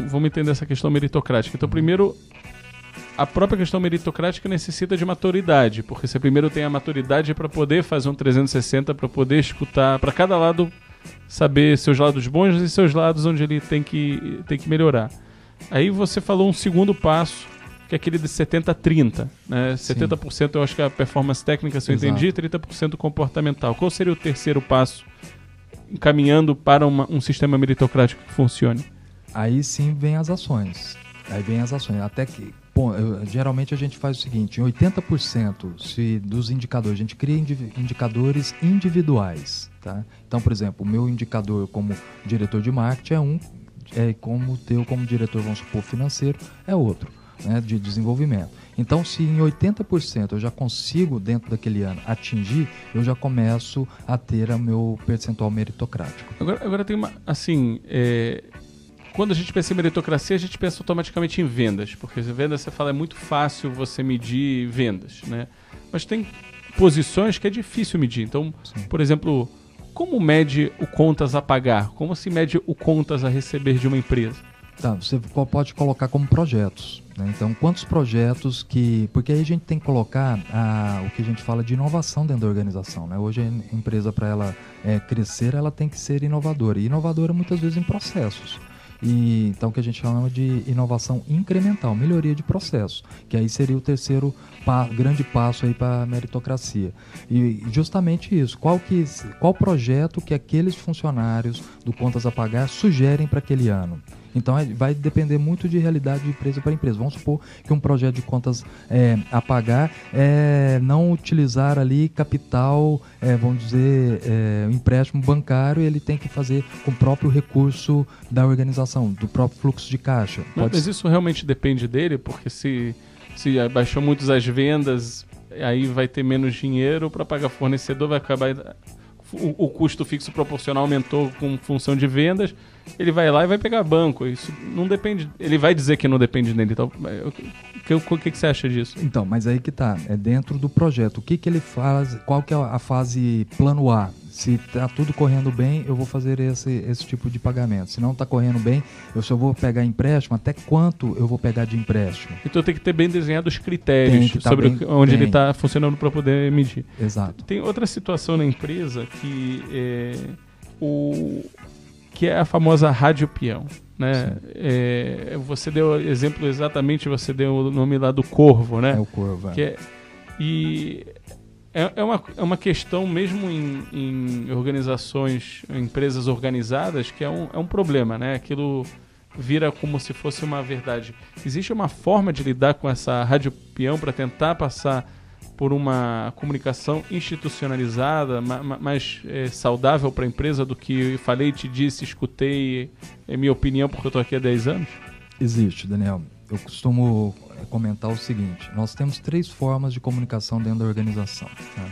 vamos entender essa questão meritocrática. Então, primeiro, a própria questão meritocrática necessita de maturidade, porque você primeiro tem a maturidade para poder fazer um 360, para poder escutar, para cada lado saber seus lados bons e seus lados onde ele tem que melhorar. Aí você falou um segundo passo, que é aquele de 70-30, né? 70% eu acho que é a performance técnica, se eu entendi, 30% comportamental. Qual seria o terceiro passo encaminhando para um sistema meritocrático que funcione? Aí sim vem as ações. Até que, geralmente a gente faz o seguinte, em 80% dos indicadores, a gente cria indicadores individuais, tá? Então, por exemplo, o meu indicador como diretor de marketing como o teu como diretor, vamos supor, financeiro, é outro, né, de desenvolvimento. Então, se em 80% eu já consigo, dentro daquele ano, atingir, eu já começo a ter o meu percentual meritocrático. Agora tem uma, assim, quando a gente pensa em meritocracia, a gente pensa automaticamente em vendas, porque vendas, você fala, é muito fácil você medir vendas, né? Mas tem posições que é difícil medir. Então, por exemplo, como mede o contas a pagar? Como se mede o contas a receber de uma empresa? Tá, você pode colocar como projetos, né? Então, quantos projetos que... Porque aí a gente tem que colocar o que a gente fala de inovação dentro da organização, né? Hoje a empresa, para ela crescer, ela tem que ser inovadora. E inovadora muitas vezes em processos. Então, o que a gente chama de inovação incremental, melhoria de processo, que aí seria o terceiro grande passo aí para a meritocracia. E justamente isso, qual projeto que aqueles funcionários do Contas a Pagar sugerem para aquele ano? Então, vai depender muito de realidade de empresa para empresa. Vamos supor que um projeto de contas a pagar não utilizar ali capital, vamos dizer, empréstimo bancário, ele tem que fazer com o próprio recurso da organização, do próprio fluxo de caixa. Mas isso realmente depende dele, porque se abaixou muito as vendas, aí vai ter menos dinheiro para pagar fornecedor, vai acabar... O custo fixo proporcional aumentou com função de vendas, ele vai lá e vai pegar banco. Isso não depende. Ele vai dizer que não depende dele. Então, o que você acha disso? Então, mas aí que tá. É dentro do projeto. O que ele faz? Qual que é a fase plano A? Se está tudo correndo bem, eu vou fazer esse tipo de pagamento. Se não está correndo bem, eu só vou pegar empréstimo, até quanto eu vou pegar de empréstimo. Então tem que ter bem desenhado os critérios sobre onde ele está funcionando para poder medir. Exato. Tem outra situação na empresa que é a famosa rádio peão. Né? Você deu exemplo exatamente, você deu o nome lá do Corvo, né? É o Corvo. É uma questão mesmo em organizações, em empresas organizadas, que é um problema, né? Aquilo vira como se fosse uma verdade. Existe uma forma de lidar com essa rádio peão para tentar passar por uma comunicação institucionalizada, mais saudável para a empresa do que falei, te disse, escutei, é minha opinião porque eu estou aqui há 10 anos? Existe, Daniel. Eu costumo comentar o seguinte: nós temos 3 formas de comunicação dentro da organização. Né?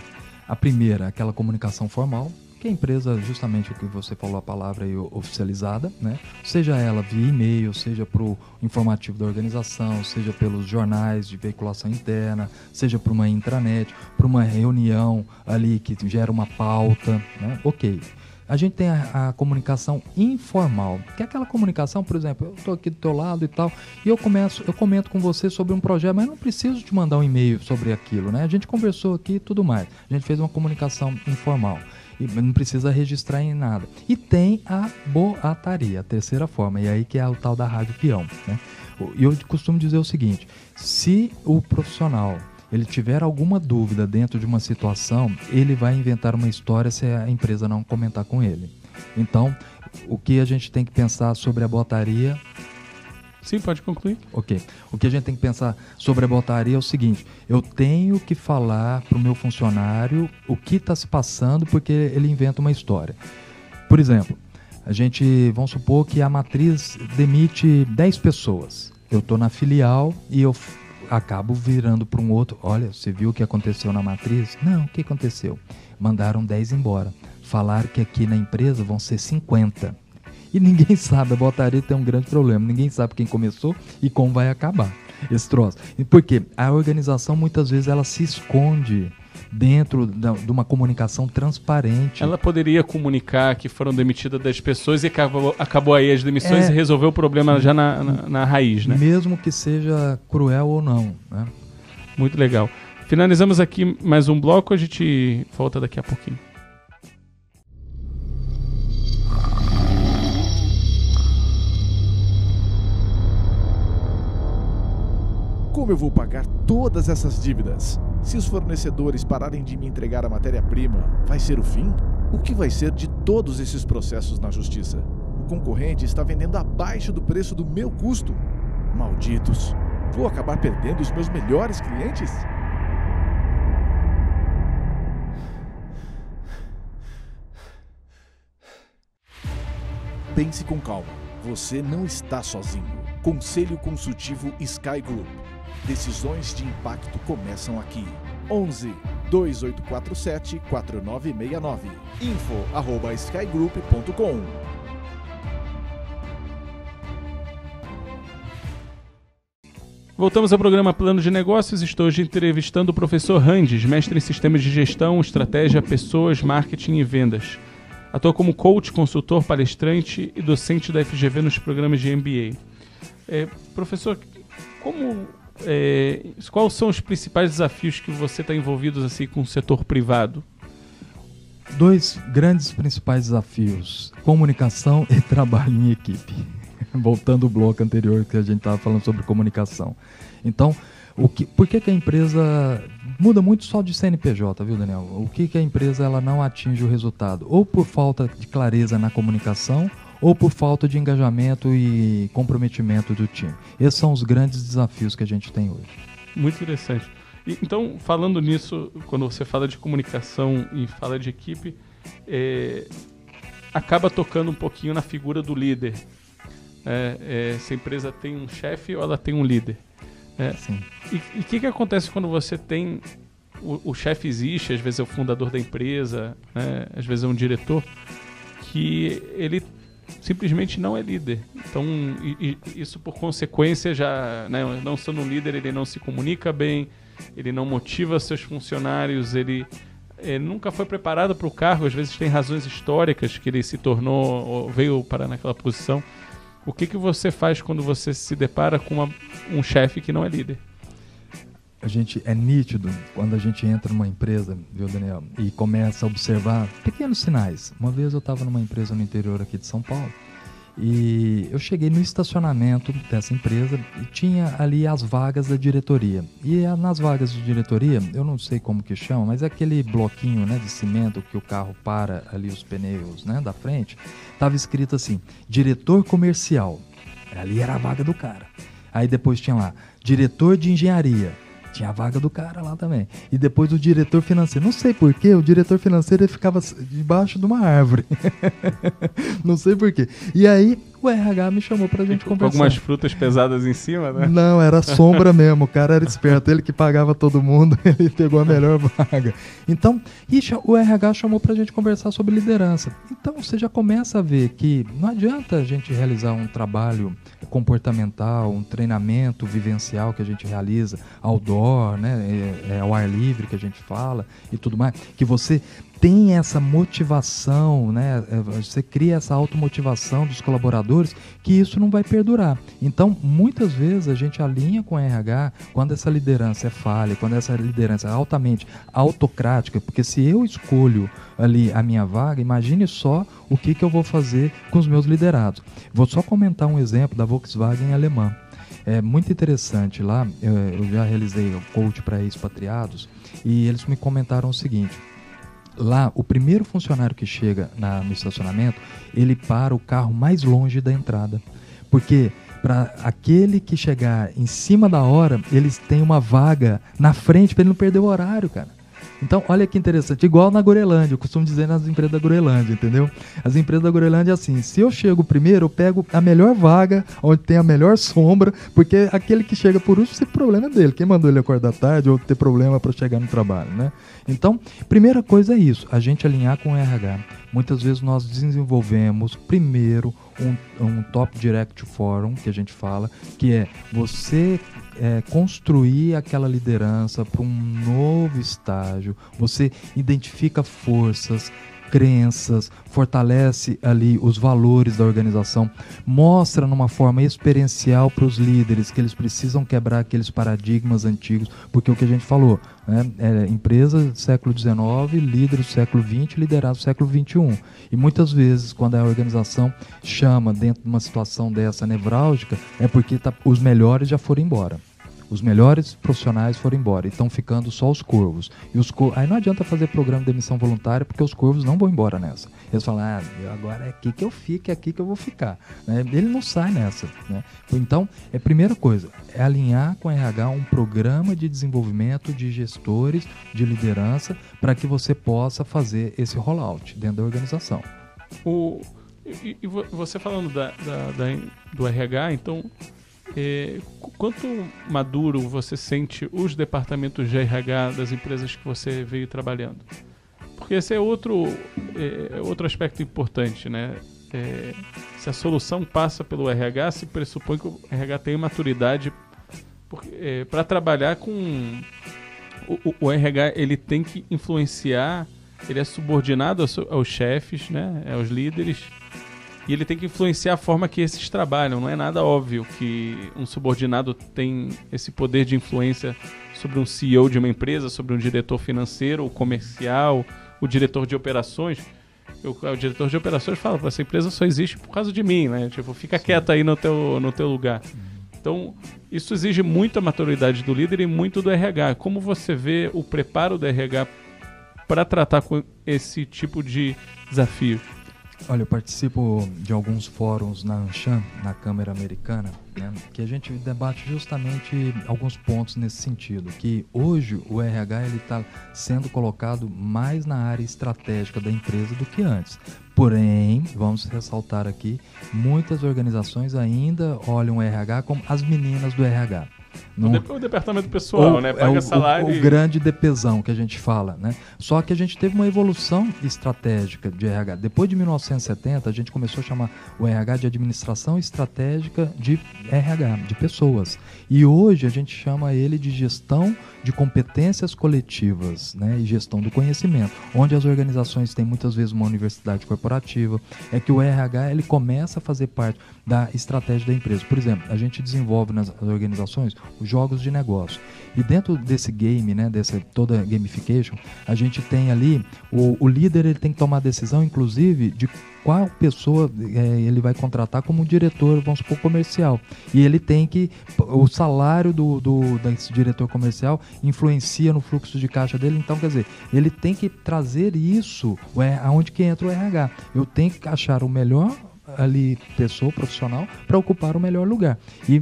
A primeira, aquela comunicação formal, que a empresa, justamente o que você falou, a palavra aí, oficializada, né? Seja ela via e-mail, seja para o informativo da organização, seja pelos jornais de veiculação interna, seja para uma intranet, para uma reunião ali que gera uma pauta, né? Ok. A gente tem a comunicação informal, que é aquela comunicação, por exemplo, eu estou aqui do teu lado e tal, e eu comento com você sobre um projeto, mas não preciso te mandar um e-mail sobre aquilo, né? A gente conversou aqui e tudo mais. A gente fez uma comunicação informal. E não precisa registrar em nada. E tem a boataria, a terceira forma, e aí que é o tal da rádio peão, né? E eu costumo dizer o seguinte: se o profissional ele tiver alguma dúvida dentro de uma situação, ele vai inventar uma história se a empresa não comentar com ele. Então, o que a gente tem que pensar sobre a boataria... Sim, pode concluir. Ok. O que a gente tem que pensar sobre a boataria é o seguinte: eu tenho que falar para o meu funcionário o que está se passando, porque ele inventa uma história. Por exemplo, vamos supor que a matriz demite 10 pessoas. Eu estou na filial e eu acabo virando para um outro: olha, você viu o que aconteceu na matriz? Não, o que aconteceu? Mandaram 10 embora. Falaram que aqui na empresa vão ser 50. E ninguém sabe, a botaria tem um grande problema. Ninguém sabe quem começou e como vai acabar esse troço. E por quê? A organização, muitas vezes, ela se esconde dentro de uma comunicação transparente. Ela poderia comunicar que foram demitidas 10 pessoas e acabou aí as demissões e resolveu o problema já na raiz, né? Mesmo que seja cruel ou não, né? Muito legal. Finalizamos aqui mais um bloco, a gente volta daqui a pouquinho. Como eu vou pagar todas essas dívidas? Se os fornecedores pararem de me entregar a matéria-prima, vai ser o fim? O que vai ser de todos esses processos na justiça? O concorrente está vendendo abaixo do preço do meu custo. Malditos! Vou acabar perdendo os meus melhores clientes? Pense com calma. Você não está sozinho. Conselho Consultivo Sky Group. Decisões de impacto começam aqui. 11 2847 4969. info@skygroup.com. Voltamos ao programa Plano de Negócios. Estou hoje entrevistando o professor Randes, mestre em Sistemas de Gestão, Estratégia, Pessoas, Marketing e Vendas. Atua como coach, consultor, palestrante e docente da FGV nos programas de MBA. Professor, quais são os principais desafios que você está envolvido assim, com o setor privado? 2 grandes principais desafios: comunicação e trabalho em equipe. Voltando ao bloco anterior que a gente estava falando sobre comunicação. Então, por que a empresa muda muito só de CNPJ, viu, Daniel? O que a empresa ela não atinge o resultado? Ou por falta de clareza na comunicação, ou por falta de engajamento e comprometimento do time. Esses são os grandes desafios que a gente tem hoje. Muito interessante. Então, falando nisso, quando você fala de comunicação e fala de equipe, acaba tocando um pouquinho na figura do líder. Se a empresa tem um chefe ou ela tem um líder. Sim. E o que acontece quando você tem... O chefe existe, às vezes é o fundador da empresa, né? Às vezes é um diretor, que ele simplesmente não é líder. Então, isso por consequência já, né, não sendo um líder, ele não se comunica bem, ele não motiva seus funcionários, ele ele nunca foi preparado para o cargo, às vezes tem razões históricas que ele se tornou, ou veio parar naquela posição. O que você faz quando você se depara com um chefe que não é líder? É nítido quando a gente entra numa empresa, viu, Daniel, e começa a observar pequenos sinais. Uma vez eu estava numa empresa no interior aqui de São Paulo e eu cheguei no estacionamento dessa empresa e tinha ali as vagas da diretoria. E nas vagas de diretoria, eu não sei como que chama, mas é aquele bloquinho, né, de cimento que o carro para ali os pneus, né, da frente, estava escrito assim, diretor comercial. Ali era a vaga do cara. Aí depois tinha lá, diretor de engenharia. Tinha a vaga do cara lá também. E depois o diretor financeiro. Não sei porquê, o diretor financeiro ele ficava debaixo de uma árvore. Não sei porquê. E aí o RH me chamou pra gente conversar. Com algumas frutas pesadas em cima, né? Não, era sombra mesmo. O cara era esperto. Ele que pagava todo mundo, ele pegou a melhor vaga. Então, o RH chamou pra gente conversar sobre liderança. Então, você já começa a ver que não adianta a gente realizar um trabalho comportamental, um treinamento vivencial que a gente realiza outdoor, né? Ao ar livre que a gente fala e tudo mais, que você tem essa motivação, né? Você cria essa automotivação dos colaboradores, que isso não vai perdurar. Então, muitas vezes a gente alinha com o RH quando essa liderança é falha, quando essa liderança é altamente autocrática, porque se eu escolho ali a minha vaga, imagine só o que eu vou fazer com os meus liderados. Vou só comentar um exemplo da Volkswagen alemã. É muito interessante lá, eu já realizei o coach para expatriados e eles me comentaram o seguinte: lá, o primeiro funcionário que chega no estacionamento, ele para o carro mais longe da entrada. Porque para aquele que chegar em cima da hora, eles têm uma vaga na frente para ele não perder o horário, cara. Então, olha que interessante, igual na Groenlândia, eu costumo dizer nas empresas da Groenlândia, entendeu? As empresas da Groenlândia é assim, se eu chego primeiro, eu pego a melhor vaga, onde tem a melhor sombra, porque aquele que chega por último, esse problema é dele, quem mandou ele acordar tarde ou ter problema para chegar no trabalho, né? Então, primeira coisa é isso, a gente alinhar com o RH. Muitas vezes nós desenvolvemos primeiro um Top Direct Forum, que a gente fala, que é você construir aquela liderança para um novo estágio. Você identifica forças, crenças, fortalece ali os valores da organização, mostra numa forma experiencial para os líderes que eles precisam quebrar aqueles paradigmas antigos, porque o que a gente falou, né, empresa do século XIX, líder do século XX, liderado do século XXI. E muitas vezes, quando a organização chama dentro de uma situação dessa nevrálgica, é porque os melhores já foram embora. Os melhores profissionais foram embora e estão ficando só os corvos. E aí não adianta fazer programa de demissão voluntária, porque os corvos não vão embora nessa. Eles falam, agora é aqui que eu fico, é aqui que eu vou ficar. Ele não sai nessa. Né? Então, primeira coisa, é alinhar com a RH um programa de desenvolvimento de gestores, de liderança, para que você possa fazer esse rollout dentro da organização. E você falando do RH, então... quanto maduro você sente os departamentos de RH das empresas que você veio trabalhando? Porque esse é outro aspecto importante, né? Se a solução passa pelo RH, se pressupõe que o RH tem maturidade para trabalhar com... O RH ele tem que influenciar, ele é subordinado aos chefes, né? Aos líderes. E ele tem que influenciar a forma que esses trabalham. Não é nada óbvio que um subordinado tem esse poder de influência sobre um CEO de uma empresa, sobre um diretor financeiro, o comercial, o diretor de operações. O diretor de operações fala, essa empresa só existe por causa de mim, né? Tipo, fica quieto aí no teu lugar. Então, isso exige muita maturidade do líder e muito do RH. Como você vê o preparo do RH para tratar com esse tipo de desafios? Olha, eu participo de alguns fóruns na Anshan, na Câmara Americana, né, que a gente debate justamente alguns pontos nesse sentido, que hoje o RH está sendo colocado mais na área estratégica da empresa do que antes. Porém, vamos ressaltar aqui, muitas organizações ainda olham o RH como as meninas do RH. O departamento pessoal, né? Paga salário. O grande DPzão que a gente fala, né? Só que a gente teve uma evolução estratégica de RH. Depois de 1970, a gente começou a chamar o RH de administração estratégica de RH, de pessoas. E hoje a gente chama ele de gestão de competências coletivas, né? E gestão do conhecimento, onde as organizações têm muitas vezes uma universidade corporativa. É que o RH ele começa a fazer parte da estratégia da empresa. Por exemplo, a gente desenvolve nas organizações os jogos de negócio. E dentro desse game, né, dessa toda gamification, a gente tem ali o líder, ele tem que tomar a decisão, inclusive, de qual pessoa ele vai contratar como diretor, vamos supor, comercial. E ele tem que, o salário desse diretor comercial influencia no fluxo de caixa dele. Então, quer dizer, ele tem que trazer isso, aonde que entra o RH. Eu tenho que achar o melhor ali pessoa profissional para ocupar o melhor lugar.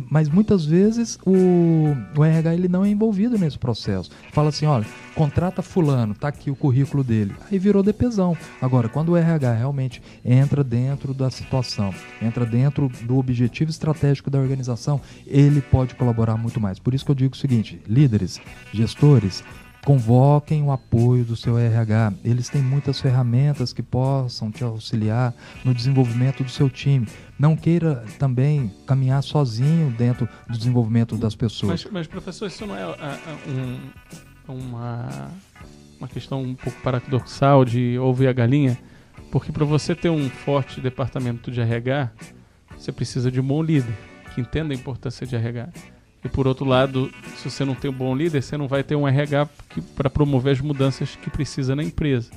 Mas muitas vezes o RH ele não é envolvido nesse processo. Fala assim, olha, contrata fulano, tá aqui o currículo dele. Aí virou DPzão. Agora, quando o RH realmente entra dentro da situação, entra dentro do objetivo estratégico da organização, ele pode colaborar muito mais. Por isso que eu digo o seguinte, líderes, gestores, convoquem o apoio do seu RH. Eles têm muitas ferramentas que possam te auxiliar no desenvolvimento do seu time. Não queira também caminhar sozinho dentro do desenvolvimento das pessoas. Mas professor, isso não é uma questão um pouco paradoxal de ovo e a galinha? Porque para você ter um forte departamento de RH, você precisa de um bom líder, que entenda a importância de RH. E por outro lado, se você não tem um bom líder, você não vai ter um RH para promover as mudanças que precisa na empresa.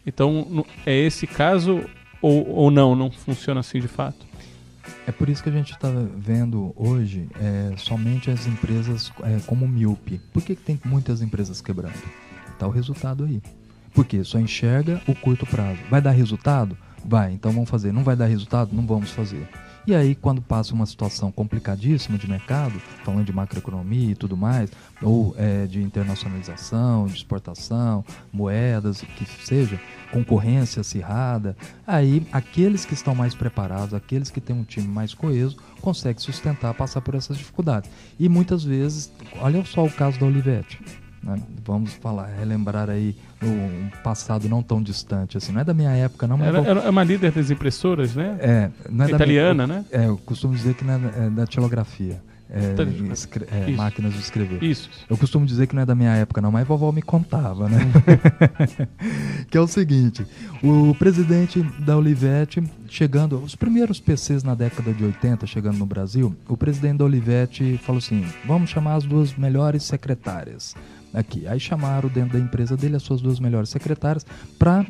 Então, é esse caso ou não funciona assim de fato? É por isso que a gente está vendo hoje somente as empresas como míope. Por que tem muitas empresas quebrando? Está o resultado aí. Porque só enxerga o curto prazo. Vai dar resultado? Vai, então vamos fazer. Não vai dar resultado? Não vamos fazer. E aí, quando passa uma situação complicadíssima de mercado, falando de macroeconomia e tudo mais, ou de internacionalização, de exportação, moedas, que seja, concorrência acirrada, aí aqueles que estão mais preparados, aqueles que têm um time mais coeso, conseguem sustentar, passar por essas dificuldades. E muitas vezes, olha só o caso da Olivetti. Vamos relembrar aí um passado não tão distante assim, não é da minha época não, mas era uma líder das impressoras, né? Não é italiana, né? Eu costumo dizer que não é da tilografia, máquinas de escrever. Isso. Eu costumo dizer que não é da minha época não, mas a vovó me contava, né? Que é o seguinte, o presidente da Olivetti chegando, os primeiros PCs na década de 80 chegando no Brasil, o presidente da Olivetti falou assim, vamos chamar as duas melhores secretárias aqui. Aí chamaram dentro da empresa dele as suas duas melhores secretárias para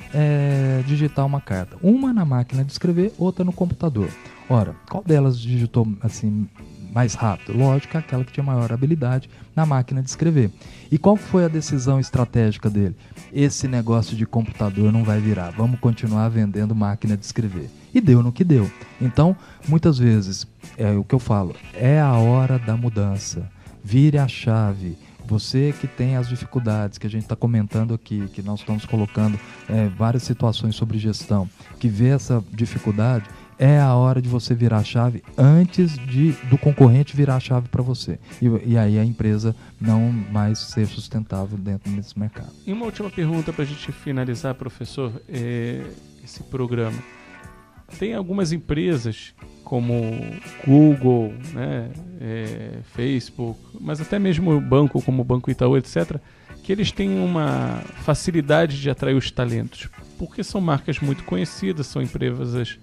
digitar uma carta. Uma na máquina de escrever, outra no computador. Ora, qual delas digitou assim mais rápido? Lógico, aquela que tinha maior habilidade na máquina de escrever. E qual foi a decisão estratégica dele? Esse negócio de computador não vai virar, vamos continuar vendendo máquina de escrever. E deu no que deu. Então, muitas vezes, o que eu falo, é a hora da mudança. Vire a chave. Você que tem as dificuldades que a gente está comentando aqui, que nós estamos colocando várias situações sobre gestão, que vê essa dificuldade, é a hora de você virar a chave antes do concorrente virar a chave para você. E aí a empresa não mais ser sustentável dentro desse mercado. E uma última pergunta para a gente finalizar, professor, esse programa. Tem algumas empresas como Google, né, Facebook, mas até mesmo o banco, como o Banco Itaú, etc., que eles têm uma facilidade de atrair os talentos, porque são marcas muito conhecidas, são empresas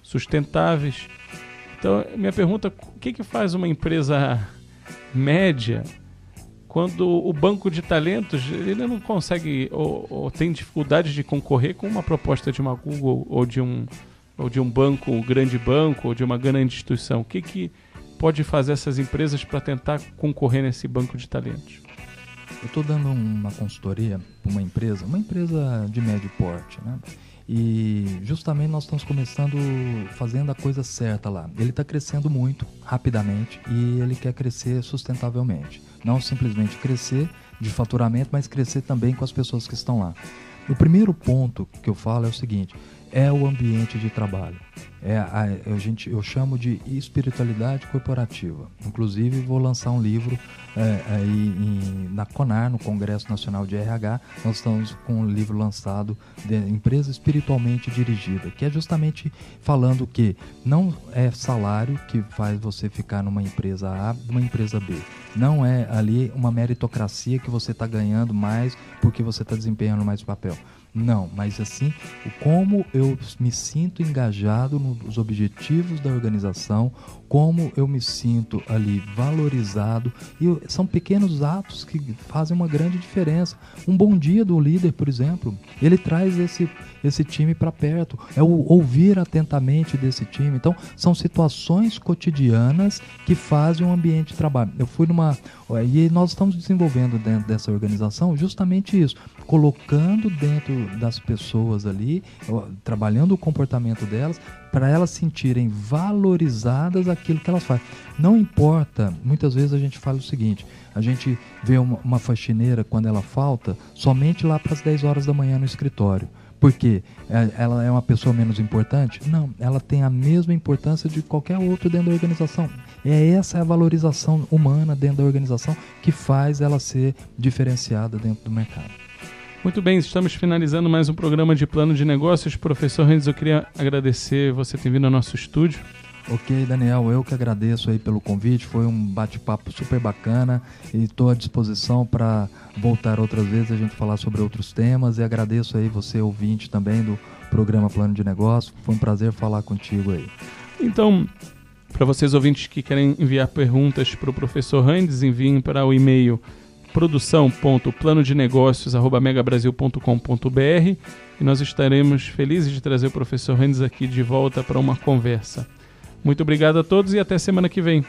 sustentáveis. Então, minha pergunta, o que faz uma empresa média quando o banco de talentos ele não consegue ou tem dificuldade de concorrer com uma proposta de uma Google ou de um banco, um grande banco, ou de uma grande instituição? O que pode fazer essas empresas para tentar concorrer nesse banco de talentos? Eu estou dando uma consultoria para uma empresa de médio porte, né? E justamente nós estamos começando fazendo a coisa certa lá. Ele está crescendo muito, rapidamente, e ele quer crescer sustentavelmente. Não simplesmente crescer de faturamento, mas crescer também com as pessoas que estão lá. O primeiro ponto que eu falo é o seguinte, é o ambiente de trabalho. Eu chamo de espiritualidade corporativa. Inclusive, vou lançar um livro na CONAR, no Congresso Nacional de RH. Nós estamos com um livro lançado de Empresa Espiritualmente Dirigida, que é justamente falando que não é salário que faz você ficar numa empresa A, numa empresa B. Não é ali uma meritocracia que você está ganhando mais porque você está desempenhando mais papel. Não, mas assim, como eu me sinto engajado nos objetivos da organização, como eu me sinto ali valorizado, e são pequenos atos que fazem uma grande diferença. Um bom dia do líder, por exemplo, ele traz esse time para perto, é o ouvir atentamente desse time. Então, são situações cotidianas que fazem um ambiente de trabalho. Eu fui e nós estamos desenvolvendo dentro dessa organização justamente isso, colocando dentro das pessoas ali, trabalhando o comportamento delas, para elas sentirem valorizadas aquilo que elas fazem. Não importa, muitas vezes a gente fala o seguinte, a gente vê uma faxineira quando ela falta, somente lá para as 10 horas da manhã no escritório. Por quê? Ela é uma pessoa menos importante? Não, ela tem a mesma importância de qualquer outro dentro da organização. Essa é a valorização humana dentro da organização que faz ela ser diferenciada dentro do mercado. Muito bem, estamos finalizando mais um programa de Plano de Negócios. Professor Rendes, eu queria agradecer você ter vindo ao nosso estúdio. Ok, Daniel, eu que agradeço aí pelo convite, foi um bate-papo super bacana e estou à disposição para voltar outras vezes a gente falar sobre outros temas, e agradeço aí você, ouvinte também do programa Plano de Negócios, foi um prazer falar contigo aí. Então, para vocês ouvintes que querem enviar perguntas para o professor Rendes, enviem para o e-mail produção.planodenegócios@megabrasil.com.br e nós estaremos felizes de trazer o professor Rendes aqui de volta para uma conversa. Muito obrigado a todos e até semana que vem.